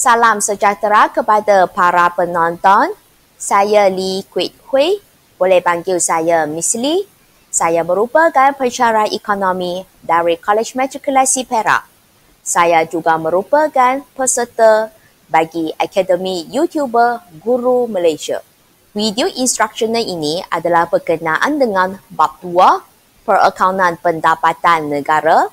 Salam sejahtera kepada para penonton. Saya Lee Kwek Hui. Boleh panggil saya Miss Lee. Saya merupakan pensyarah ekonomi dari College Matrikulasi Perak. Saya juga merupakan peserta bagi Akademi YouTuber Guru Malaysia. Video instructional ini adalah berkenaan dengan bab 2, perakaunan pendapatan negara.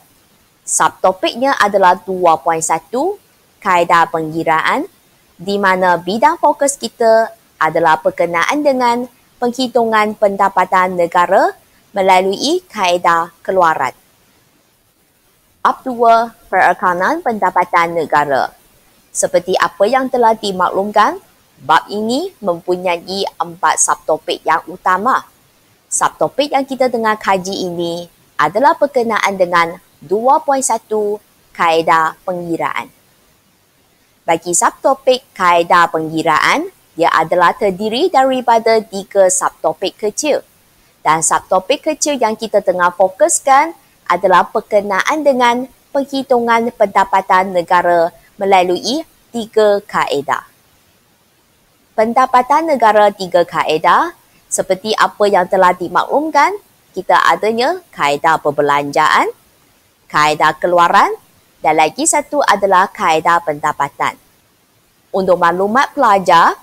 Subtopiknya adalah 2.1, kaedah penggiraan, di mana bidang fokus kita adalah berkenaan dengan penghitungan pendapatan negara melalui kaedah keluaran. Bab 2, perakaunan pendapatan negara. Seperti apa yang telah dimaklumkan, bab ini mempunyai 4 subtopik yang utama. Subtopik yang kita tengah kaji ini adalah berkenaan dengan 2.1, kaedah penggiraan. Bagi subtopik kaedah penggiraan, dia adalah terdiri daripada 3 subtopik kecil. Dan subtopik kecil yang kita tengah fokuskan adalah berkenaan dengan penghitungan pendapatan negara melalui 3 kaedah. Pendapatan negara 3 kaedah, seperti apa yang telah dimaklumkan, kita adanya kaedah perbelanjaan, kaedah keluaran, dan lagi satu adalah kaedah pendapatan. Untuk maklumat pelajar,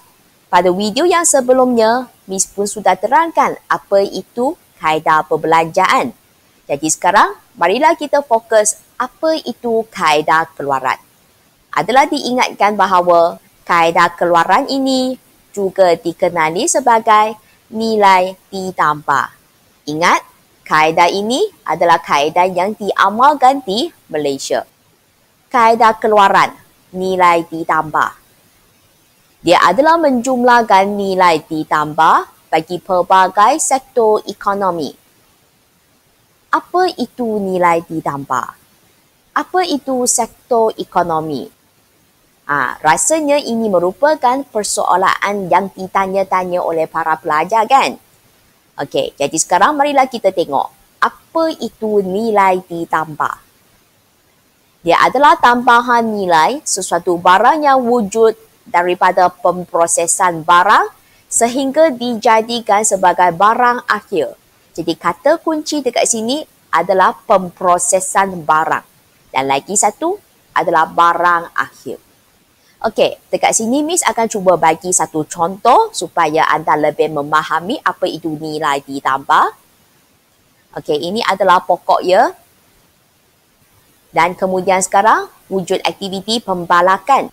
pada video yang sebelumnya, Miss pun sudah terangkan apa itu kaedah perbelanjaan. Jadi sekarang, marilah kita fokus apa itu kaedah keluaran. Adalah diingatkan bahawa kaedah keluaran ini juga dikenali sebagai nilai ditambah. Ingat, kaedah ini adalah kaedah yang diamalkan di Malaysia. Kaedah keluaran, nilai ditambah. Dia adalah menjumlahkan nilai ditambah bagi pelbagai sektor ekonomi. Apa itu nilai ditambah? Apa itu sektor ekonomi? Rasanya ini merupakan persoalan yang ditanya-tanya oleh para pelajar kan? Okey, jadi sekarang marilah kita tengok apa itu nilai ditambah. Dia adalah tambahan nilai sesuatu barang yang wujud daripada pemprosesan barang sehingga dijadikan sebagai barang akhir. Jadi kata kunci dekat sini adalah pemprosesan barang. Dan lagi satu adalah barang akhir. Okey, dekat sini Miss akan cuba bagi satu contoh supaya anda lebih memahami apa itu nilai ditambah. Okey, ini adalah pokoknya. Dan kemudian sekarang, wujud aktiviti pembalakan.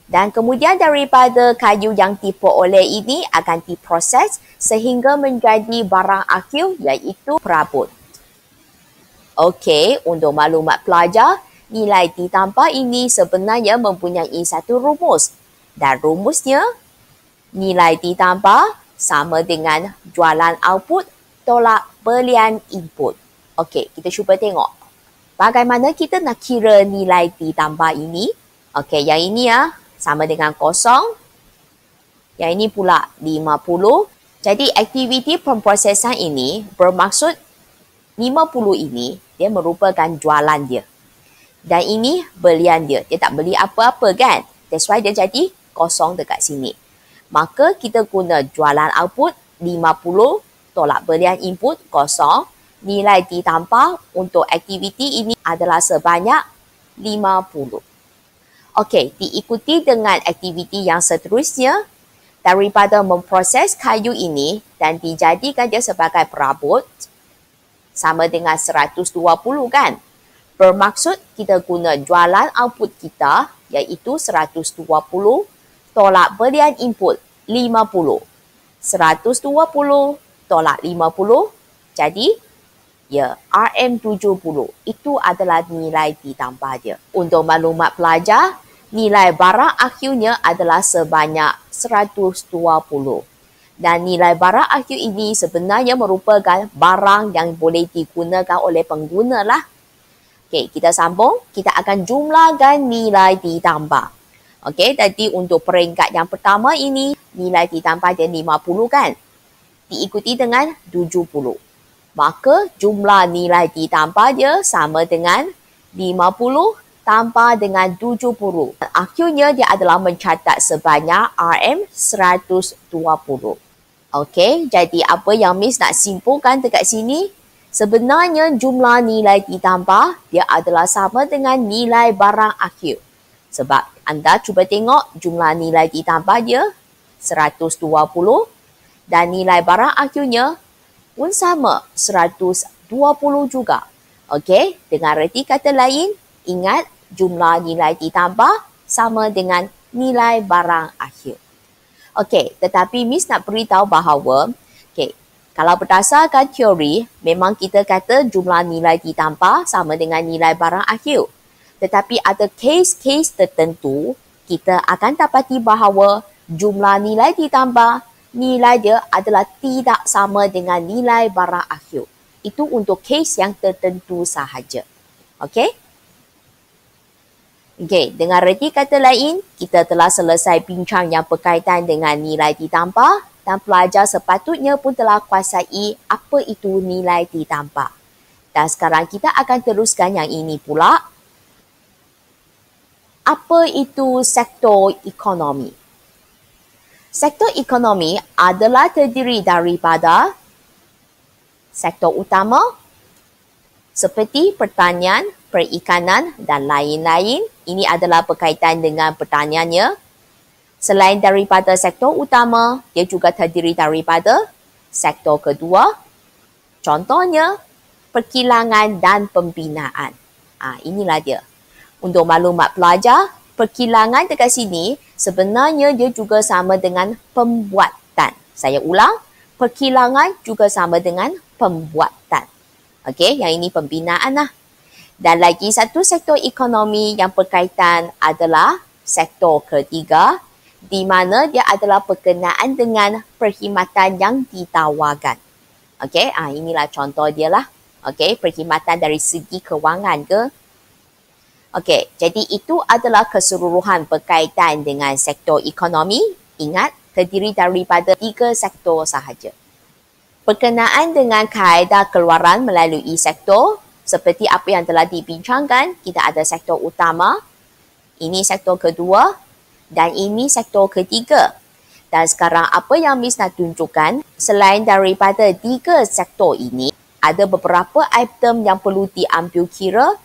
Dan kemudian daripada kayu yang diperoleh ini akan diproses sehingga menjadi barang akhir iaitu perabot. Okey, untuk maklumat pelajar, nilai ditambah ini sebenarnya mempunyai satu rumus. Dan rumusnya, nilai ditambah sama dengan jualan output tolak belian input. Okey, kita cuba tengok. Bagaimana kita nak kira nilai ditambah ini? Okey, yang ini sama dengan kosong. Yang ini pula 50. Jadi aktiviti pemprosesan ini bermaksud 50 ini dia merupakan jualan dia. Dan ini belian dia. Dia tak beli apa-apa kan? That's why dia jadi kosong dekat sini. Maka kita guna jualan output 50 tolak belian input kosong. Nilai ditambah untuk aktiviti ini adalah sebanyak 50. Okey, diikuti dengan aktiviti yang seterusnya daripada memproses kayu ini dan dijadikan dia sebagai perabot sama dengan 120 kan? Bermaksud kita guna jualan output kita iaitu 120 tolak belian input 50. 120 tolak 50 jadi RM70. Itu adalah nilai ditambah dia. Untuk maklumat pelajar, nilai barang akhirnya adalah sebanyak 120. Dan nilai barang akhir ini sebenarnya merupakan barang yang boleh digunakan oleh pengguna lah. Okey, kita sambung. Kita akan jumlahkan nilai ditambah. Okey, jadi untuk peringkat yang pertama ini, nilai ditambah dia 50 kan? Diikuti dengan 70. Maka jumlah nilai ditambah dia sama dengan 50 tambah dengan 70. Akhirnya dia adalah mencatat sebanyak RM120. Okey, jadi apa yang Miss nak simpulkan dekat sini? Sebenarnya jumlah nilai ditambah dia adalah sama dengan nilai barang akhir. Sebab anda cuba tengok jumlah nilai ditambah dia 120 dan nilai barang akhirnya pun sama 120 juga. Okey, dengan reti kata lain, ingat jumlah nilai ditambah sama dengan nilai barang akhir. Okey, tetapi Miss nak beritahu bahawa kalau berdasarkan teori, memang kita kata jumlah nilai ditambah sama dengan nilai barang akhir. Tetapi ada kes-kes tertentu, kita akan dapati bahawa jumlah nilai ditambah, nilai dia adalah tidak sama dengan nilai barang akhir. Itu untuk kes yang tertentu sahaja. Okey? Okey, dengan reti kata lain, kita telah selesai bincang yang berkaitan dengan nilai ditambah dan pelajar sepatutnya pun telah kuasai apa itu nilai ditambah. Dan sekarang kita akan teruskan yang ini pula. Apa itu sektor ekonomi? Sektor ekonomi adalah terdiri daripada sektor utama seperti pertanian, perikanan dan lain-lain. Ini adalah berkaitan dengan pertaniannya. Selain daripada sektor utama, dia juga terdiri daripada sektor kedua. Contohnya, perkilangan dan pembinaan. Inilah dia. Untuk maklumat pelajar, perkilangan dekat sini sebenarnya dia juga sama dengan pembuatan. Saya ulang, perkilangan juga sama dengan pembuatan. Okey, yang ini pembinaan lah. Dan lagi satu sektor ekonomi yang berkaitan adalah sektor ketiga, di mana dia adalah berkenaan dengan perkhidmatan yang ditawarkan. Okey, inilah contoh dia lah. Okey, perkhidmatan dari segi kewangan ke. Okey, jadi itu adalah keseluruhan berkaitan dengan sektor ekonomi. Ingat, terdiri daripada 3 sektor sahaja. Berkenaan dengan kaedah keluaran melalui sektor, seperti apa yang telah dibincangkan, kita ada sektor utama, ini sektor kedua, dan ini sektor ketiga. Dan sekarang apa yang Miss nak tunjukkan, selain daripada 3 sektor ini, ada beberapa item yang perlu diambil kira,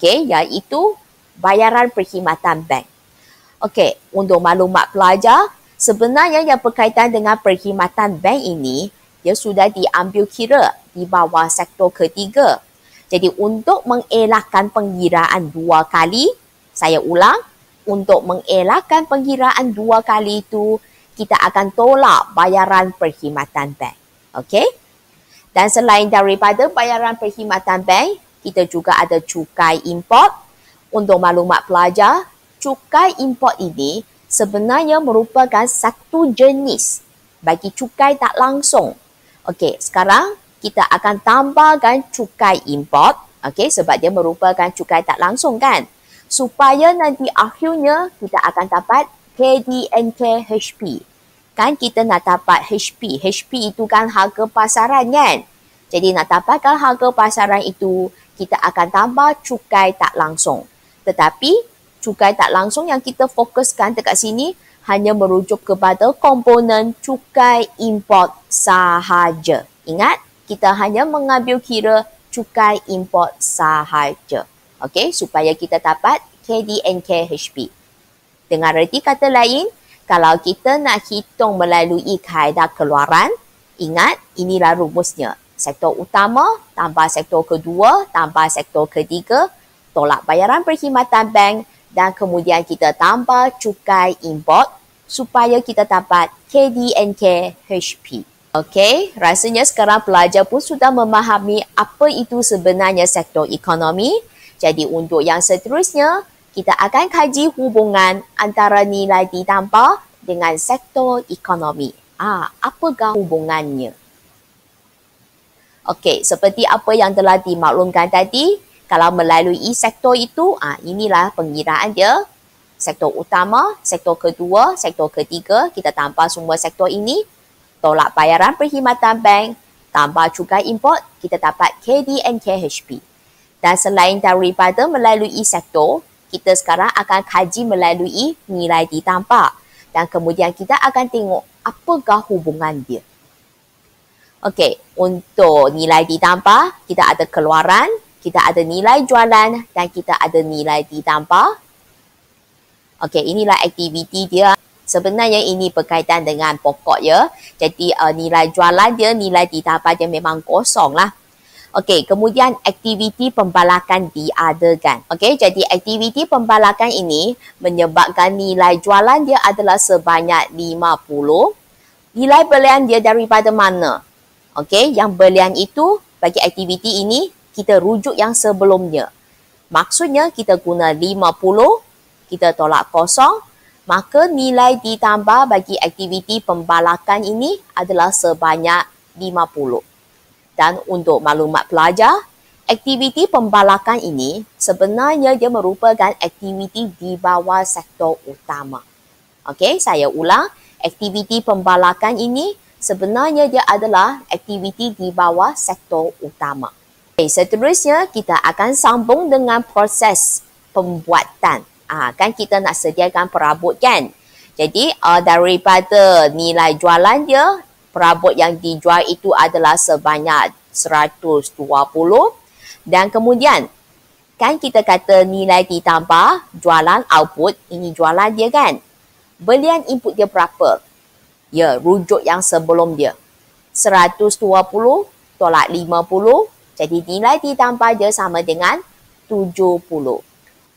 iaitu bayaran perkhidmatan bank. Untuk maklumat pelajar, sebenarnya yang berkaitan dengan perkhidmatan bank ini, dia sudah diambil kira di bawah sektor ketiga. Jadi untuk mengelakkan pengiraan 2 kali, saya ulang, untuk mengelakkan pengiraan 2 kali itu, kita akan tolak bayaran perkhidmatan bank. Okey? Dan selain daripada bayaran perkhidmatan bank, kita juga ada cukai import. Untuk maklumat pelajar, cukai import ini sebenarnya merupakan satu jenis bagi cukai tak langsung. Okey, sekarang kita akan tambahkan cukai import, sebab dia merupakan cukai tak langsung kan. Supaya nanti akhirnya kita akan dapat KDNK HP. Kan kita nak dapat HP. HP itu kan harga pasaran kan. Jadi nak dapatkan harga pasaran itu, kita akan tambah cukai tak langsung. Tetapi cukai tak langsung yang kita fokuskan dekat sini hanya merujuk kepada komponen cukai import sahaja. Ingat, kita hanya mengambil kira cukai import sahaja. Okey, supaya kita dapat KDNK HP. Dengan reti kata lain, kalau kita nak hitung melalui kaedah keluaran, ingat inilah rumusnya. Sektor utama tambah sektor kedua tambah sektor ketiga, tolak bayaran perkhidmatan bank dan kemudian kita tambah cukai import supaya kita dapat KDNK HP. Okey, rasanya sekarang pelajar pun sudah memahami apa itu sebenarnya sektor ekonomi. Jadi untuk yang seterusnya, kita akan kaji hubungan antara nilai ditambah dengan sektor ekonomi. Apakah hubungannya? Okey, seperti apa yang telah dimaklumkan tadi, kalau melalui sektor itu, inilah pengiraan dia. Sektor utama, sektor kedua, sektor ketiga, kita tambah semua sektor ini. Tolak bayaran perkhidmatan bank, tambah cukai import, kita dapat KDNK HP. Dan selain daripada melalui sektor, kita sekarang akan kaji melalui nilai ditambah. Dan kemudian kita akan tengok apakah hubungan dia. Okey, untuk nilai ditambah, kita ada keluaran, kita ada nilai jualan dan kita ada nilai ditambah. Okey, inilah aktiviti dia. Sebenarnya ini berkaitan dengan pokok ya. Jadi nilai jualan dia, nilai ditambah dia memang kosong lah. Okey, kemudian aktiviti pembalakan diadakan. Okey, jadi aktiviti pembalakan ini menyebabkan nilai jualan dia adalah sebanyak 50. Nilai belian dia daripada mana? Okey, yang belian itu bagi aktiviti ini kita rujuk yang sebelumnya. Maksudnya kita guna 50, kita tolak kosong, maka nilai ditambah bagi aktiviti pembalakan ini adalah sebanyak 50. Dan untuk maklumat pelajar, aktiviti pembalakan ini sebenarnya dia merupakan aktiviti di bawah sektor utama. Okey, saya ulang. Aktiviti pembalakan ini sebenarnya dia adalah aktiviti di bawah sektor utama. Okay, seterusnya kita akan sambung dengan proses pembuatan. Kan kita nak sediakan perabot kan? Jadi daripada nilai jualan dia, perabot yang dijual itu adalah sebanyak 120 dan kemudian kan kita kata nilai ditambah jualan output, ini jualan dia kan, belian input dia berapa? Ya, rujuk yang sebelum dia 120 tolak 50, jadi nilai ditambah dia sama dengan 70.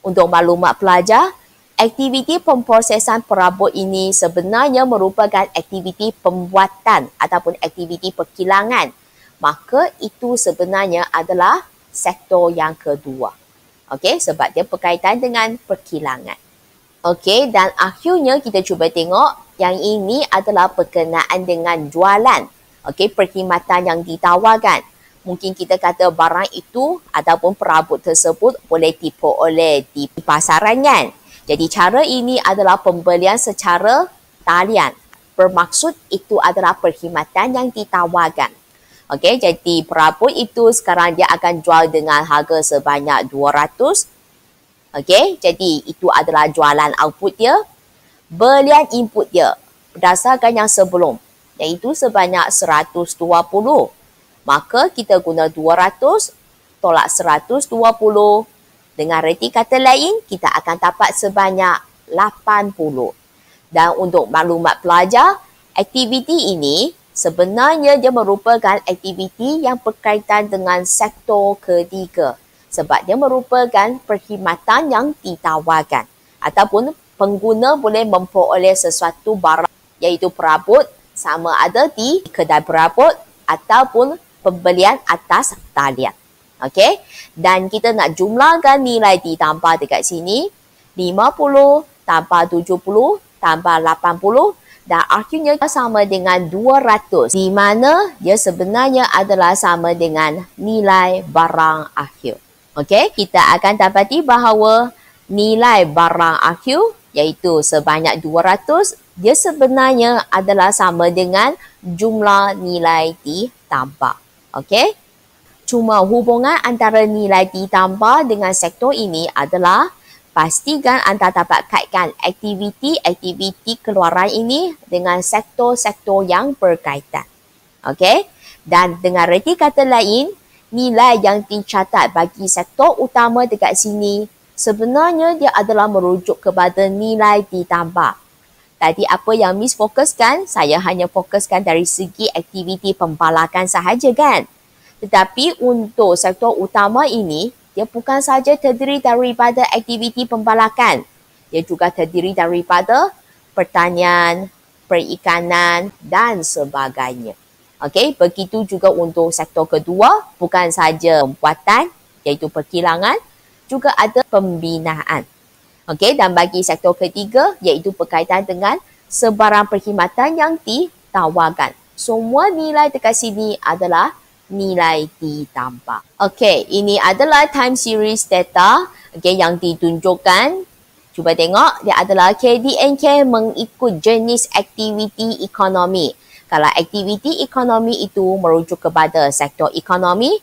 Untuk maklumat pelajar, aktiviti pemprosesan perabot ini sebenarnya merupakan aktiviti pembuatan ataupun aktiviti perkilangan. Maka itu sebenarnya adalah sektor yang kedua. Okey, sebab dia berkaitan dengan perkilangan. Okey, dan akhirnya kita cuba tengok yang ini adalah berkenaan dengan jualan. Okey, perkhidmatan yang ditawarkan. Mungkin kita kata barang itu ataupun perabot tersebut boleh diperoleh di pasaran kan. Jadi cara ini adalah pembelian secara talian. Bermaksud itu adalah perkhidmatan yang ditawarkan. Okey, jadi perabot itu sekarang dia akan jual dengan harga sebanyak 200. Okey, jadi itu adalah jualan output dia. Belian input dia berdasarkan yang sebelum, iaitu sebanyak 120. Maka kita guna 200 tolak 120. Dengan reti kata lain, kita akan dapat sebanyak 80. Dan untuk maklumat pelajar, aktiviti ini sebenarnya dia merupakan aktiviti yang berkaitan dengan sektor ketiga. Sebab dia merupakan perkhidmatan yang ditawarkan. Ataupun pengguna boleh memperoleh sesuatu barang, iaitu perabot, sama ada di kedai perabot ataupun pembelian atas talian. Okey, dan kita nak jumlahkan nilai ditambah dekat sini. 50 tambah 70 tambah 80 dan akhirnya sama dengan 200. Di mana dia sebenarnya adalah sama dengan nilai barang akhir. Okey, kita akan dapati bahawa nilai barang akhir iaitu sebanyak 200, dia sebenarnya adalah sama dengan jumlah nilai ditambah. Okey? Cuma hubungan antara nilai ditambah dengan sektor ini adalah pastikan anda dapat kaitkan aktiviti keluaran ini dengan sektor-sektor yang berkaitan. Okey? Dan dengan reti kata lain, nilai yang dicatat bagi sektor utama dekat sini sebenarnya dia adalah merujuk kepada nilai ditambah. Tadi apa yang Miss fokuskan, saya hanya fokuskan dari segi aktiviti pembalakan sahaja kan. Tetapi untuk sektor utama ini, dia bukan sahaja terdiri daripada aktiviti pembalakan. Dia juga terdiri daripada pertanian, perikanan dan sebagainya. Okey, begitu juga untuk sektor kedua, bukan sahaja pembuatan, iaitu perkilangan, juga ada pembinaan. Okey, dan bagi sektor ketiga, iaitu berkaitan dengan sebarang perkhidmatan yang ditawarkan. Semua nilai dekat sini adalah nilai ditambah. Okey, ini adalah time series data yang ditunjukkan. Cuba tengok, dia adalah KDNK mengikut jenis aktiviti ekonomi. Kalau aktiviti ekonomi itu merujuk kepada sektor ekonomi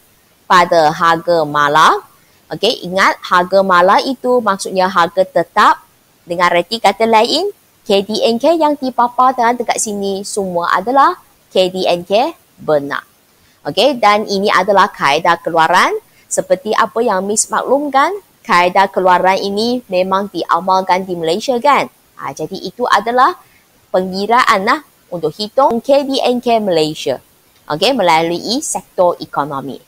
pada harga malam, Okey, ingat harga mala itu maksudnya harga tetap. Dengan reti kata lain, KDNK yang dipaparkan dekat sini semua adalah KDNK benar. Okey, dan ini adalah kaedah keluaran. Seperti apa yang Miss maklumkan, kaedah keluaran ini memang diamalkan di Malaysia kan? Jadi itu adalah pengiraan untuk hitung KDNK Malaysia. Okey, melalui sektor ekonomi.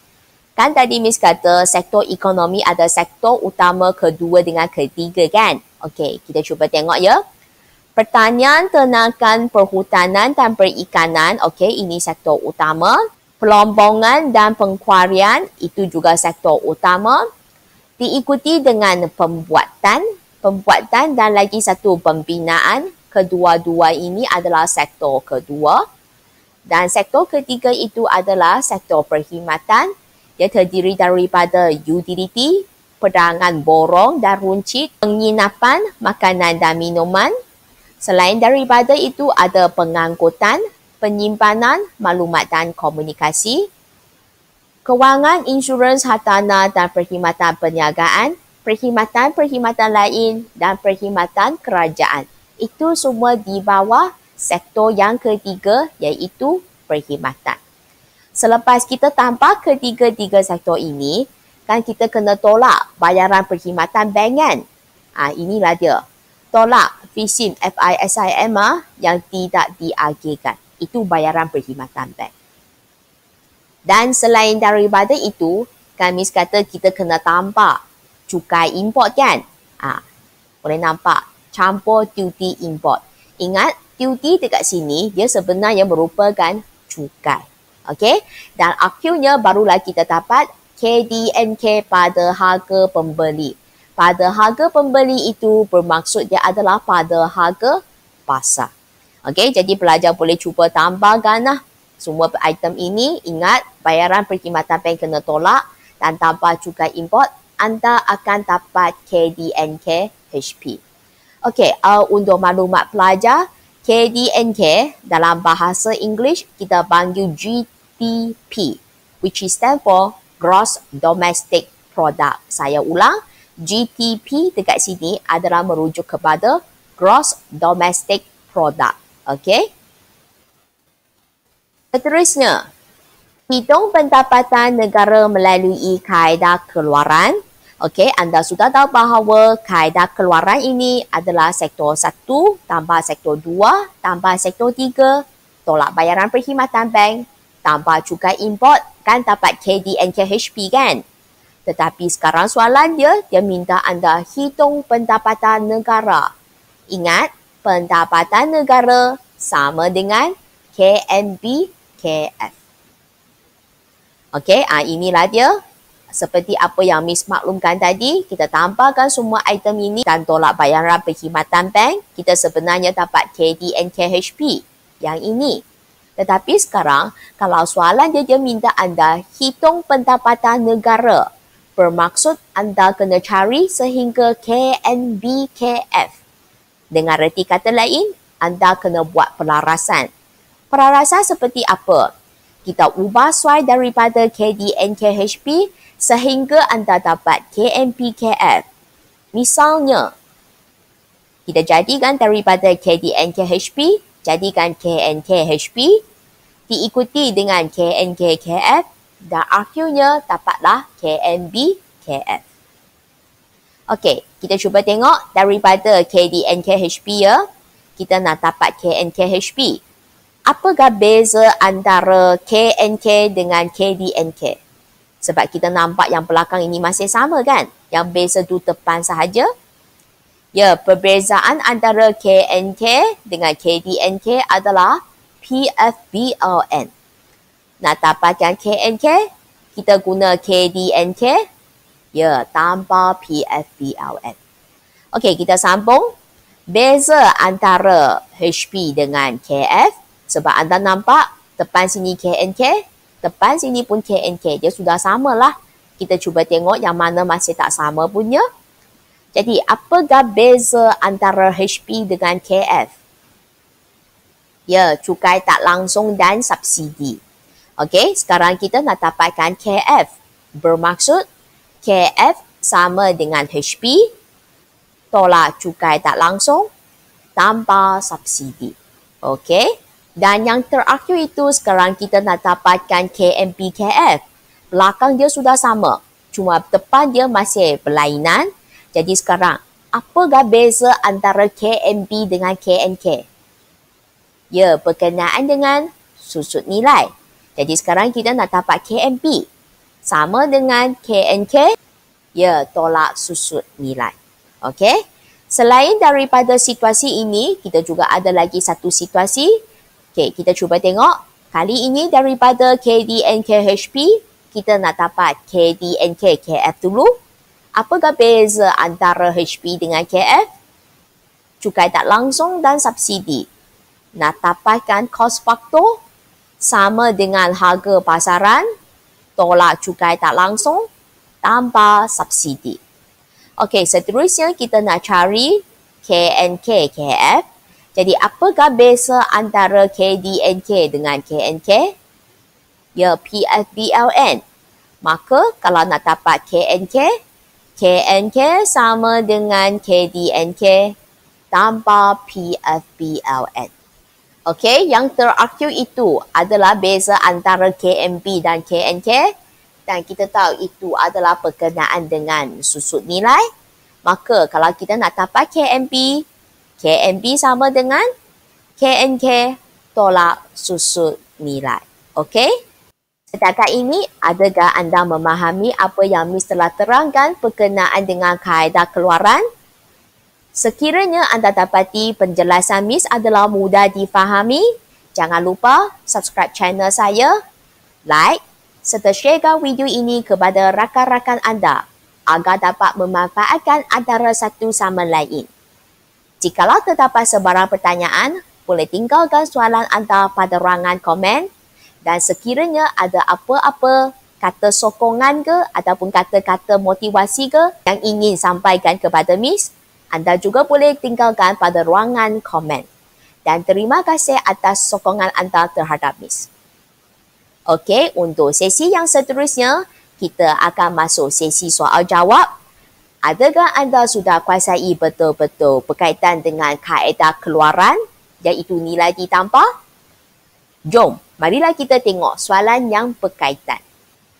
Kan tadi Miss kata sektor ekonomi ada sektor utama, kedua dengan ketiga kan? Okey, kita cuba tengok ya. Pertanian, ternakan, perhutanan dan perikanan, okey, ini sektor utama. Pelombongan dan pengkuarian, itu juga sektor utama. Diikuti dengan pembuatan dan lagi satu pembinaan. Kedua-dua ini adalah sektor kedua. Dan sektor ketiga itu adalah sektor perkhidmatan. Dia terdiri daripada utility, perdagangan borong dan runcit, penginapan, makanan dan minuman. Selain daripada itu ada pengangkutan, penyimpanan, maklumat dan komunikasi, kewangan, insurans, hartanah dan perkhidmatan perniagaan, perkhidmatan lain dan perkhidmatan kerajaan. Itu semua di bawah sektor yang ketiga iaitu perkhidmatan. Selepas kita tambah ketiga-tiga sektor ini, kan kita kena tolak bayaran perkhidmatan bank kan? Inilah dia. Tolak FISIM yang tidak diagihkan. Itu bayaran perkhidmatan bank. Dan selain daripada itu, kan Miss kata kita kena tambah cukai import kan? Boleh nampak campur duty import. Ingat, duty dekat sini dia sebenarnya merupakan cukai. Okey? Dan akhirnya barulah kita dapat KDNK pada harga pembeli. Pada harga pembeli itu bermaksud dia adalah pada harga pasar. Okey, jadi pelajar boleh cuba tambahkan semua item ini. Ingat, bayaran perkhidmatan bank kena tolak dan tambah cukai import, anda akan dapat KDNK HP. Okey, untuk maklumat pelajar, KDNK dalam bahasa Inggeris kita panggil GDP, which is stand for Gross Domestic Product. Saya ulang, GDP dekat sini adalah merujuk kepada Gross Domestic Product. Okey. Seterusnya, hitung pendapatan negara melalui kaedah keluaran. Okey, anda sudah tahu bahawa kaedah keluaran ini adalah sektor 1 tambah sektor 2 tambah sektor 3, tolak bayaran perkhidmatan bank, tambah cukai import, kan dapat KDNK-HP kan? Tetapi sekarang soalan dia minta anda hitung pendapatan negara. Ingat, pendapatan negara sama dengan KMBKF. Okey, inilah dia. Seperti apa yang Miss maklumkan tadi, kita tambahkan semua item ini dan tolak bayaran perkhidmatan bank, kita sebenarnya dapat KDNK-HP yang ini. Tetapi sekarang, kalau soalan dia minta anda hitung pendapatan negara, bermaksud anda kena cari sehingga KNBKF. Dengan reti kata lain, anda kena buat pelarasan. Pelarasan seperti apa? Kita ubah suai daripada KDNK-HP sehingga anda dapat KNBKF. Misalnya, kita jadikan daripada KDNK-HP, jadikan KNK-HP, diikuti dengan KNKKF dan akhirnya dapatlah KNBKF. Okey, kita cuba tengok daripada KDNK-HP ya. Kita nak dapat KNK-HP. Apakah beza antara KNK dengan KDNK? Sebab kita nampak yang belakang ini masih sama kan? Yang beza tu depan sahaja. Ya, perbezaan antara KNK dengan KDNK adalah PFBLN. Nak dapatkan KNK, kita guna KDNK, ya, tanpa PFBLN. Okey, kita sambung. Beza antara HP dengan KF, sebab anda nampak depan sini KNK, depan sini pun KNK. Dia sudah samalah. Kita cuba tengok yang mana masih tak sama punya. Jadi, apakah beza antara HP dengan KF? Ya, cukai tak langsung dan subsidi. Okey, sekarang kita nak dapatkan KF. Bermaksud, KF sama dengan HP, tolak cukai tak langsung tanpa subsidi. Okey. Dan yang terakhir itu sekarang kita nak dapatkan KMPKF. Belakang dia sudah sama. Cuma depan dia masih berlainan. Jadi sekarang, apakah beza antara KMP dengan KNK? Ya, berkenaan dengan susut nilai. Jadi sekarang kita nak dapat KMP. Sama dengan KNK, ya, tolak susut nilai. Okey. Selain daripada situasi ini, kita juga ada lagi satu situasi. Okey, kita cuba tengok. Kali ini daripada KDNK-HP, kita nak dapat KDNK-KF dulu. Apakah beza antara HP dengan KF? Cukai tak langsung dan subsidi. Nak dapatkan kos faktor sama dengan harga pasaran, tolak cukai tak langsung tanpa subsidi. Okey, seterusnya kita nak cari KNK-KF. Jadi, apakah beza antara KDNK dengan KNK? Ya, PFBLN. Maka, kalau nak dapat KNK, KNK sama dengan KDNK tanpa PFBLN. Okey, yang terakhir itu adalah beza antara KMP dan KNK. Dan kita tahu itu adalah berkenaan dengan susut nilai. Maka kalau kita nak dapat KMP, KMP sama dengan KNK tolak susut nilai. Okey? Setakat ini, adakah anda memahami apa yang Miss telah terangkan berkenaan dengan kaedah keluaran? Sekiranya anda dapati penjelasan Miss adalah mudah difahami, jangan lupa subscribe channel saya, like, serta sharekan video ini kepada rakan-rakan anda agar dapat memanfaatkan antara satu sama lain. Jikalau terdapat sebarang pertanyaan, boleh tinggalkan soalan anda pada ruangan komen dan sekiranya ada apa-apa kata sokongan ke ataupun kata-kata motivasi ke yang ingin sampaikan kepada Miss, anda juga boleh tinggalkan pada ruangan komen. Dan terima kasih atas sokongan anda terhadap Miss. Okey, untuk sesi yang seterusnya, kita akan masuk sesi soal jawab. Adakah anda sudah kuasai betul-betul berkaitan dengan kaedah keluaran, iaitu nilai ditambah? Jom, marilah kita tengok soalan yang berkaitan.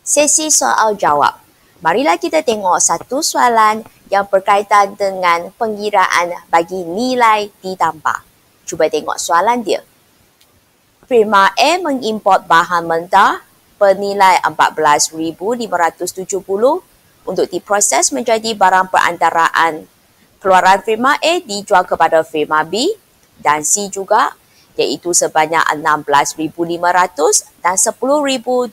Sesi soal jawab. Marilah kita tengok satu soalan yang berkaitan dengan pengiraan bagi nilai ditambah. Cuba tengok soalan dia. Firma A mengimport bahan mentah bernilai 14,570 untuk diproses menjadi barang perantaraan. Keluaran firma A dijual kepada firma B dan C juga, iaitu sebanyak 16,500 dan 10,750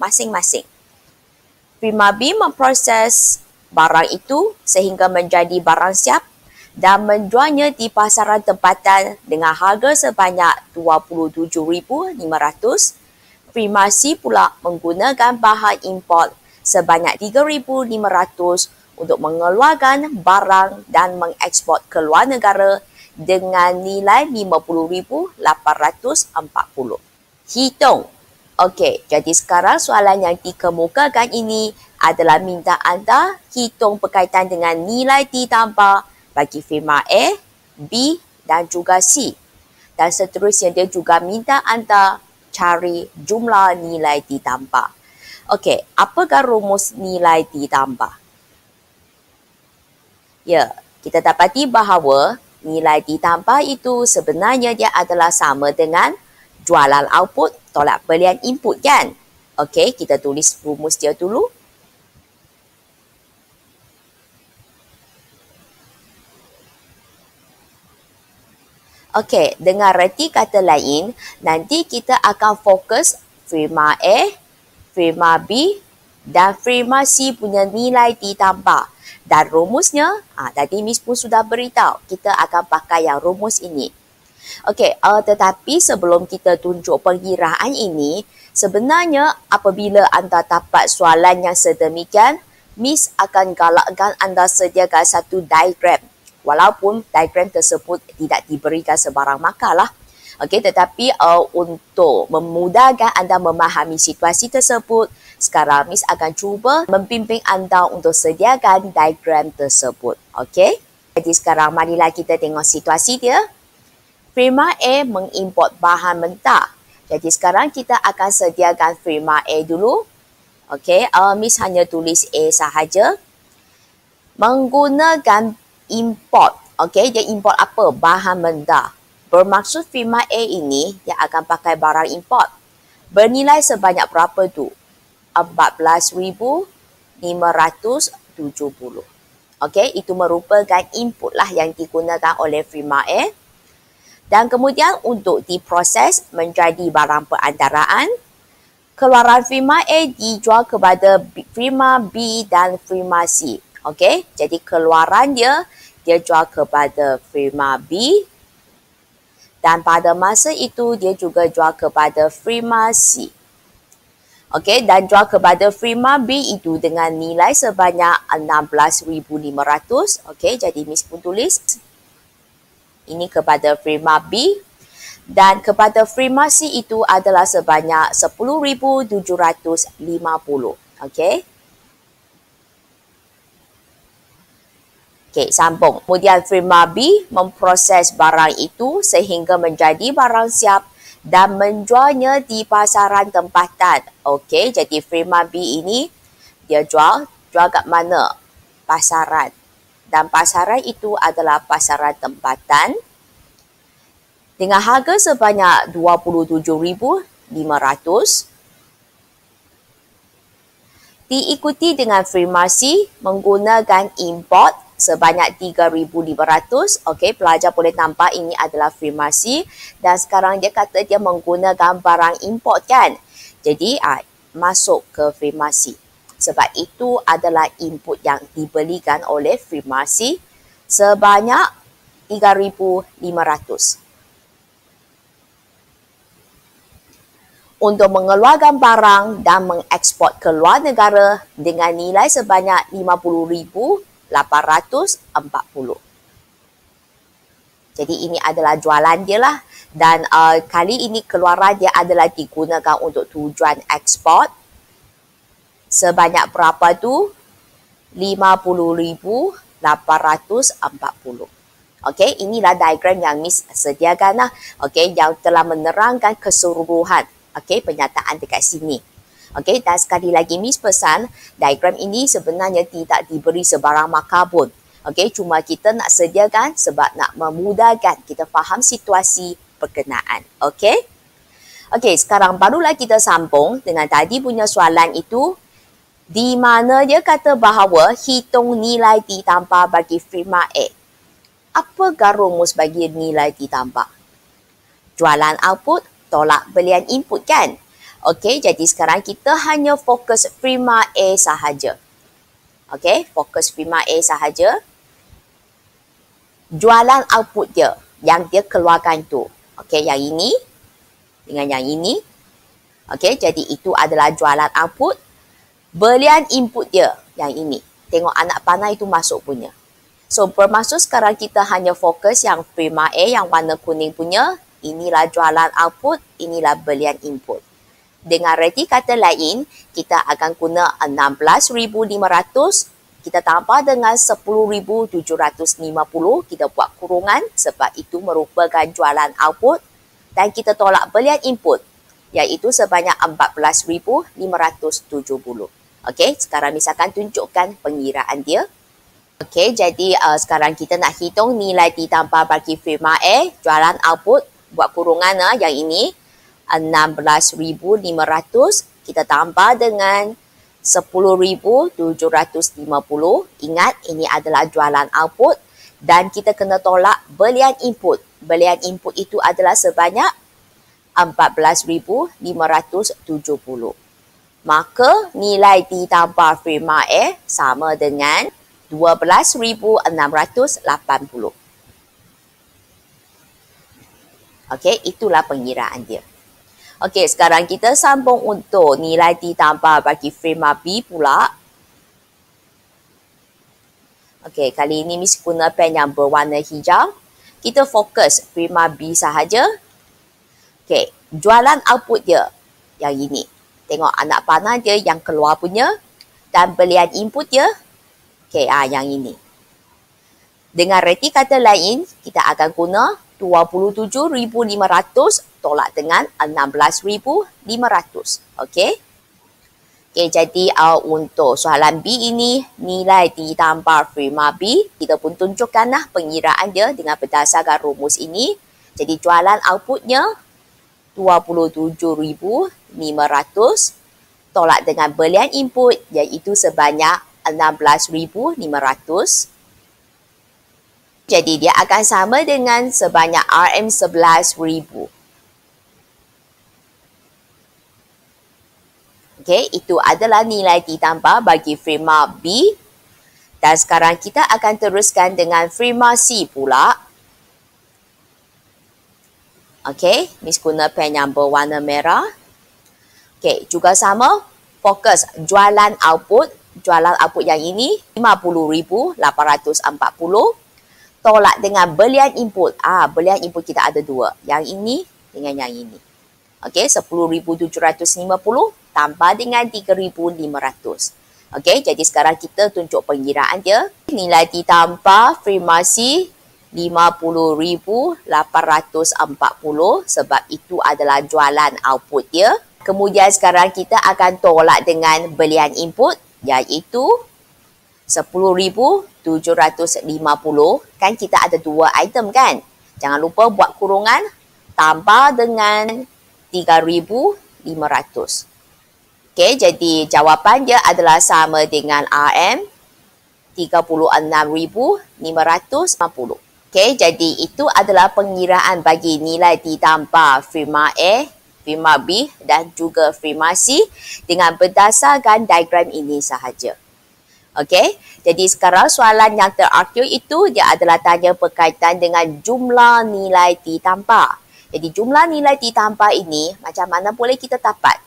masing-masing. Firma B memproses barang itu sehingga menjadi barang siap dan menjualnya di pasaran tempatan dengan harga sebanyak 27,500. Firma C pula menggunakan bahan import sebanyak 3,500 untuk mengeluarkan barang dan mengeksport ke luar negara dengan nilai 50,840. Hitung. Okey, jadi sekarang soalan yang dikemukakan ini adalah minta anda hitung berkaitan dengan nilai ditambah bagi firma A, B dan juga C. Dan seterusnya dia juga minta anda cari jumlah nilai ditambah. Okey, apakah rumus nilai ditambah? Ya, kita dapati bahawa nilai ditambah itu sebenarnya dia adalah sama dengan jualan output tolak belian input kan? Okey, kita tulis rumus dia dulu. Okey, dengan reti kata lain, nanti kita akan fokus firma A, firma B dan firma C punya nilai ditambah. Dan rumusnya, tadi Miss pun sudah beritahu, kita akan pakai yang rumus ini. Okey, tetapi sebelum kita tunjuk pengiraan ini, sebenarnya apabila anda dapat soalan yang sedemikian, Miss akan galakkan anda sediakan satu diagram. Walaupun diagram tersebut tidak diberikan sebarang makalah. Okey, tetapi untuk memudahkan anda memahami situasi tersebut, sekarang Miss akan cuba membimbing anda untuk sediakan diagram tersebut. Okey? Jadi sekarang marilah kita tengok situasi dia. Firma A mengimport bahan mentah. Jadi sekarang kita akan sediakan firma A dulu. Okey, Miss hanya tulis A sahaja. Menggunakan import. Okey, dia import apa? Bahan mentah. Bermaksud firma A ini dia akan pakai barang import. Bernilai sebanyak berapa tu? 14,570. Okey, itu merupakan input lah yang digunakan oleh firma A. Dan kemudian untuk diproses menjadi barang perantaraan, keluaran firma A dijual kepada firma B dan firma C. Okey, jadi keluaran dia jual kepada firma B dan pada masa itu dia juga jual kepada firma C. Okey, dan jual kepada firma B itu dengan nilai sebanyak 16,500. Okey, jadi Miss pun tulis ini kepada firma B dan kepada firma C itu adalah sebanyak 10,750. Okey. Okey, sambung. Kemudian firma B memproses barang itu sehingga menjadi barang siap dan menjualnya di pasaran tempatan. Okey, jadi firma B ini dia jual kat mana? Pasaran. Dan pasaran itu adalah pasaran tempatan dengan harga sebanyak 27,500. Diikuti dengan firma C menggunakan import sebanyak 3,500. Okey, pelajar boleh nampak ini adalah firma C dan sekarang dia kata dia menggunakan barang import kan. Jadi masuk ke firma C. Sebab itu adalah input yang dibelikan oleh firma C sebanyak 3,500. Untuk mengeluarkan barang dan mengeksport ke luar negara dengan nilai sebanyak 50,840. Jadi ini adalah jualan dia lah dan kali ini keluaran dia adalah digunakan untuk tujuan ekspor. Sebanyak berapa tu? 50,840. Okey, inilah diagram yang Miss sediakan lah. Okey, yang telah menerangkan keseluruhan penyataan dekat sini. Okey, dan sekali lagi Miss pesan, diagram ini sebenarnya tidak diberi sebarang markah pun. Okey, cuma kita nak sediakan sebab nak memudahkan kita faham situasi berkenaan. Okey? Okey, sekarang barulah kita sambung dengan tadi punya soalan itu di mana dia kata bahawa hitung nilai ditambah bagi firma A. Apa rumus bagi nilai ditambah? Jualan output tolak belian input kan? Okey, jadi sekarang kita hanya fokus firma A sahaja. Okey, fokus firma A sahaja. Jualan output dia yang dia keluarkan tu. Okey, yang ini dengan yang ini. Okey, jadi itu adalah jualan output. Belian input dia yang ini. Tengok anak panah itu masuk punya. So, bermaksud sekarang kita hanya fokus yang firma A yang warna kuning punya. Inilah jualan output, inilah belian input. Dengan reti kata lain, kita akan guna 16,500, kita tambah dengan 10,750, kita buat kurungan sebab itu merupakan jualan output dan kita tolak belian input iaitu sebanyak 14,570. Okey, sekarang Miss akan tunjukkan pengiraan dia. Okey, jadi sekarang kita nak hitung nilai ditambah bagi firma A, jualan output, buat kurungan yang ini 16,500 kita tambah dengan 10,750. Ingat ini adalah jualan output dan kita kena tolak belian input. Belian input itu adalah sebanyak 14,570. Maka nilai ditambah firma A sama dengan 12,680. Okey, itulah pengiraan dia. Okey, sekarang kita sambung untuk nilai ditambah bagi firma B pula. Okey, kali ini Miss guna pen yang berwarna hijau. Kita fokus firma B sahaja. Okey, jualan output dia yang ini. Tengok anak panah dia yang keluar punya dan belian input dia. Okey, yang ini. Dengan reti kata lain, kita akan guna 27,500 tolak dengan 16,500. Okey. Okey, jadi untuk soalan B ini, nilai ditambah firma B, kita pun tunjukkanlah pengiraan dia dengan berdasarkan rumus ini. Jadi jualan outputnya 27,500 tolak dengan belian input iaitu sebanyak 16,500. Jadi dia akan sama dengan sebanyak RM11,000. Okey, itu adalah nilai ditambah bagi firma B. Dan sekarang kita akan teruskan dengan firma C pula. Okey, Miss guna pen yang berwarna merah. Okey, juga sama. Fokus jualan output. Jualan output yang ini 50,840. Tolak dengan belian input. Belian input kita ada dua. Yang ini dengan yang ini. Okey, 10,750 tambah dengan 3,500. Okey, jadi sekarang kita tunjuk pengiraan dia. Nilai ditambah firma C 50,840 sebab itu adalah jualan output dia. Kemudian sekarang kita akan tolak dengan belian input iaitu 10,750. Kan kita ada dua item kan? Jangan lupa buat kurungan tambah dengan 3,500. Okey, jadi jawapan dia adalah sama dengan RM 36,550. Okey, jadi itu adalah pengiraan bagi nilai ditambah firma A, firma B dan juga firma C dengan berdasarkan diagram ini sahaja. Okey, jadi sekarang soalan yang terakhir itu dia adalah tanya berkaitan dengan jumlah nilai ditambah. Jadi jumlah nilai ditambah ini macam mana boleh kita dapat?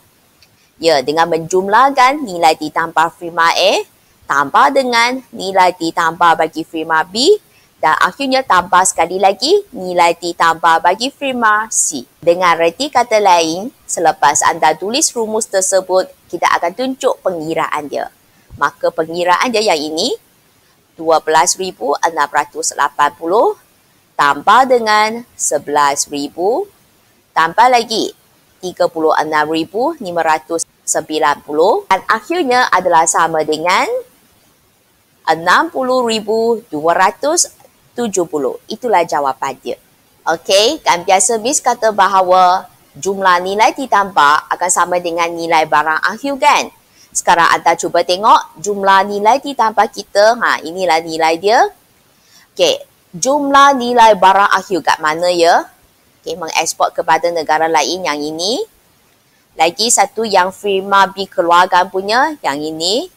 Ya, dengan menjumlahkan nilai ditambah firma A tambah dengan nilai ditambah bagi firma B dan akhirnya tambah sekali lagi nilai ditambah bagi firma C. Dengan reti kata lain, selepas anda tulis rumus tersebut, kita akan tunjuk pengiraan dia. Maka pengiraan dia yang ini 12,680 tambah dengan 11,000 tambah lagi 36,590 dan akhirnya adalah sama dengan 60,270. Itulah jawapan dia. Okey, kan biasa Miss kata bahawa jumlah nilai ditambah akan sama dengan nilai barang akhir kan? Sekarang anda cuba tengok jumlah nilai ditambah kita. Inilah nilai dia. Okey, jumlah nilai barang akhir kat mana ya? Okey, mengeksport kepada negara lain yang ini. Lagi satu yang firma B keluarkan punya yang ini.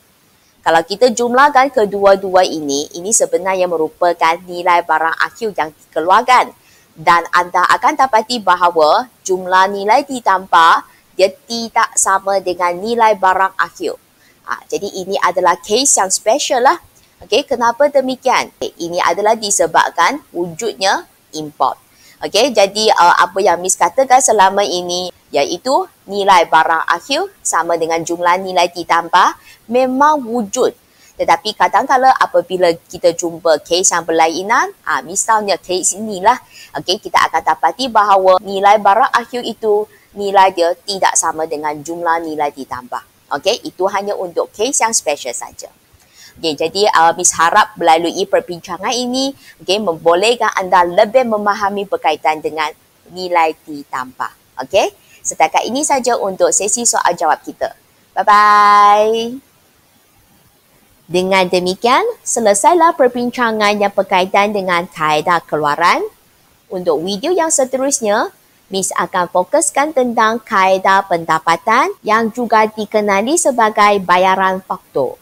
Kalau kita jumlahkan kedua-dua ini sebenarnya merupakan nilai barang akhir yang dikeluarkan. Dan anda akan dapati bahawa jumlah nilai ditambah dia tidak sama dengan nilai barang akhir. Jadi ini adalah case yang special lah. Okey, kenapa demikian? Ini adalah disebabkan wujudnya import. Okey, jadi apa yang Miss katakan selama ini iaitu nilai barang akhir sama dengan jumlah nilai ditambah memang wujud. Tetapi kadang-kadang apabila kita jumpa case yang berlainan, misalnya case inilah, okey, kita akan dapati bahawa nilai barang akhir itu nilai dia tidak sama dengan jumlah nilai ditambah. Okey, itu hanya untuk case yang special saja. Okey, jadi Miss harap melalui perbincangan ini membolehkan anda lebih memahami berkaitan dengan nilai ditambah. Okey, setakat ini saja untuk sesi soal jawab kita. Bye-bye. Dengan demikian, selesailah perbincangan yang berkaitan dengan kaedah keluaran. Untuk video yang seterusnya, Miss akan fokuskan tentang kaedah pendapatan yang juga dikenali sebagai bayaran faktur.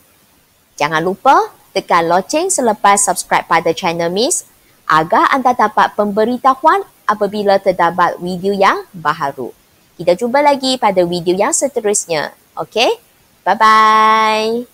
Jangan lupa tekan loceng selepas subscribe pada channel Miss agar anda dapat pemberitahuan apabila terdapat video yang baharu. Kita jumpa lagi pada video yang seterusnya. Okey? Bye-bye.